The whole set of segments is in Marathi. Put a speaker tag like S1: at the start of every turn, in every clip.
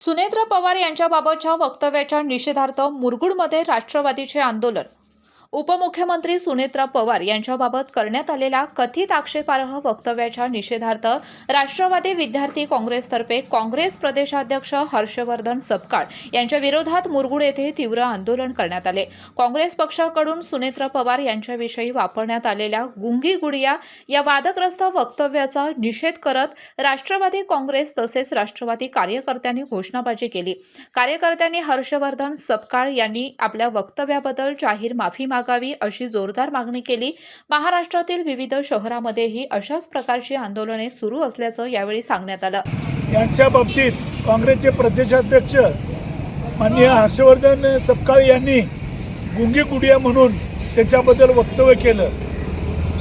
S1: सुनेत्र पवार यांच्याबाबतच्या वक्तव्याच्या निषेधार्थ मुरगुडमध्ये राष्ट्रवादीचे आंदोलन। उपमुख्यमंत्री सुनेत्र पवार यांच्याबाबत करण्यात आलेल्या कथित आक्षेपार्ह वक्तव्याच्या निषेधार्थ राष्ट्रवादी विद्यार्थी काँग्रेसतर्फे काँग्रेस प्रदेशाध्यक्ष हर्षवर्धन सपकाळ यांच्या विरोधात मुरगुड येथे तीव्र आंदोलन करण्यात आले। काँग्रेस पक्षाकडून सुनेत्र पवार यांच्याविषयी वापरण्यात आलेल्या गुंगी गुडिया या वादग्रस्त वक्तव्याचा निषेध करत राष्ट्रवादी काँग्रेस तसेच राष्ट्रवादी कार्यकर्त्यांनी घोषणाबाजी केली। कार्यकर्त्यांनी हर्षवर्धन सपकाळ यांनी आपल्या वक्तव्याबद्दल जाहीर माफी मागावी अशी जोरदार मागणी केली। महाराष्ट्रातील विविध शहरांमध्येही अशाच प्रकारची आंदोलने सुरू असल्याचं यावेळी सांगण्यात आलं।
S2: यांच्या बाबतीत काँग्रेसचे प्रदेशाध्यक्ष माननीय हर्षवर्धन सपकाळ यांनी गुंगी गुडिया म्हणून त्यांच्याबद्दल वक्तव्य केलं।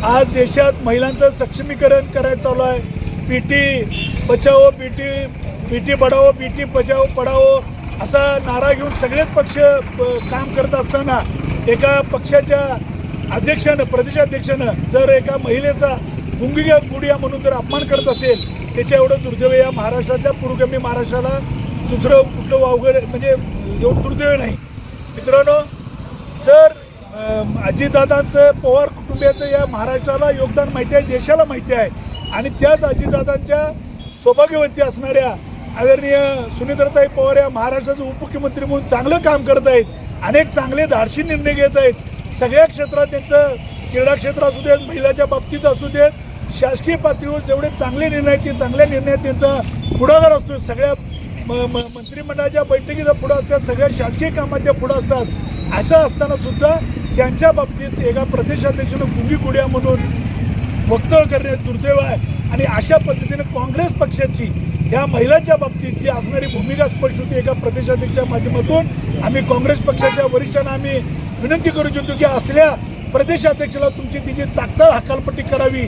S2: आज देशात महिलांचं सक्षमीकरण करायचं चालू आहे। बेटी बचाओ बेटी बढाओ, बेटी बचाओ पढाओ असा नारा घेऊन सगळेच पक्ष काम करत असताना एका पक्षाच्या अध्यक्षानं प्रदेशाध्यक्षानं जर एका महिलेचा गुंगी गुडिया म्हणून जर अपमान करत असेल, त्याच्या एवढं दुर्दैव या महाराष्ट्रातल्या पुरोगामी महाराष्ट्राला दुसरं कुठलं वावगं म्हणजे एवढं दुर्दैव नाही। मित्रांनो, जर अजितदादांचं पवार कुटुंबियाचं या महाराष्ट्राला योगदान माहिती आहे, देशाला माहिती आहे आणि त्याच अजितदादांच्या सौभाग्यवती असणाऱ्या आदरणीय सुनेत्रताई पवार या महाराष्ट्राचे उपमुख्यमंत्री म्हणून चांगलं काम करत आहेत। अनेक चांगले धाडसी निर्णय घेत आहेत। सगळ्या क्षेत्रात त्यांचं क्रीडा क्षेत्र असू देत, महिलाच्या बाबतीत असू देत, शासकीय पातळीवर जेवढे चांगले निर्णय आहेत ते चांगल्या निर्णयात त्यांचा पुढाकार असतो। सगळ्या मंत्रिमंडळाच्या बैठकीचा पुढं असतात, सगळ्या शासकीय कामाच्या पुढं असतात। असं असताना सुद्धा त्यांच्या बाबतीत एका प्रदेशाध्यक्षानं गुंगी गुडिया म्हणून वक्तव्य करणे दुर्दैव आहे। आणि अशा पद्धतीने काँग्रेस पक्षाची या महिलांच्या बाबतीत जी असणारी भूमिका स्पष्ट होती एका प्रदेशाध्यक्षाच्या माध्यमातून आम्ही काँग्रेस पक्षाच्या वरिष्ठांना आम्ही विनंती करू इच्छितो की असल्या प्रदेशाध्यक्षाला तुमची तिची तात्काळ हकालपट्टी करावी,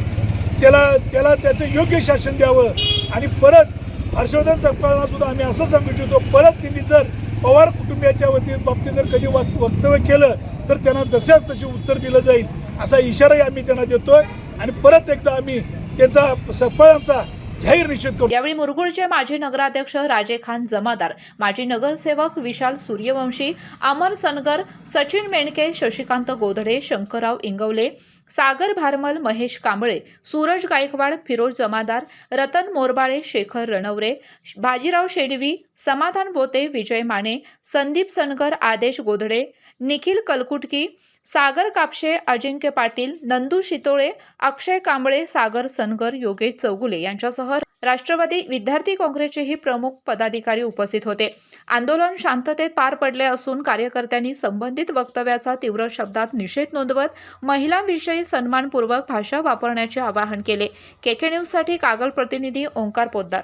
S2: त्याला त्याचं योग्य शासन द्यावं। आणि परत हर्षवर्धन सपकाळांना सुद्धा आम्ही असं सांगू इच्छितो, परत त्यांनी जर पवार कुटुंबियाच्या बाबतीत जर कधी वक्तव्य केलं तर त्यांना जशाच तशी उत्तर दिलं जाईल असा इशाराही आम्ही त्यांना देतोय। आणि परत एकदा आम्ही त्यांचा सपकाळांचा जाहीर निषेध करतो।
S1: यावेळी मुरगुडचे माजी नगराध्यक्ष राजे खान जमादार, माजी नगरसेवक विशाल सूर्यवंशी, अमर सनगर, सचिन मेंढके, शशिकांत गोधडे, शंकरराव इंगवले, सागर भारमल, महेश कांबळे, सूरज गायकवाड, फिरोज जमादार, रतन मोरबाळे, शेखर रणवरे, बाजीराव शेडवी, समाधान बोते, विजय माने, संदीप सनगर, आदेश गोधडे, निखिल कलकुटकी, सागर कापशे, अजिंक्य पाटील, नंदू शितोळे, अक्षय कांबळे, सागर सनगर, योगेश चौगुले यांच्यासह राष्ट्रवादी विद्यार्थी काँग्रेसचेही प्रमुख पदाधिकारी उपस्थित होते। आंदोलन शांततेत पार पडले असून कार्यकर्त्यांनी संबंधित वक्तव्याचा तीव्र शब्दात निषेध नोंदवत महिलांविषयी सन्मानपूर्वक भाषा वापरण्याचे आवाहन केले। केके न्यूजसाठी कागल प्रतिनिधी ओंकार पोद्दार।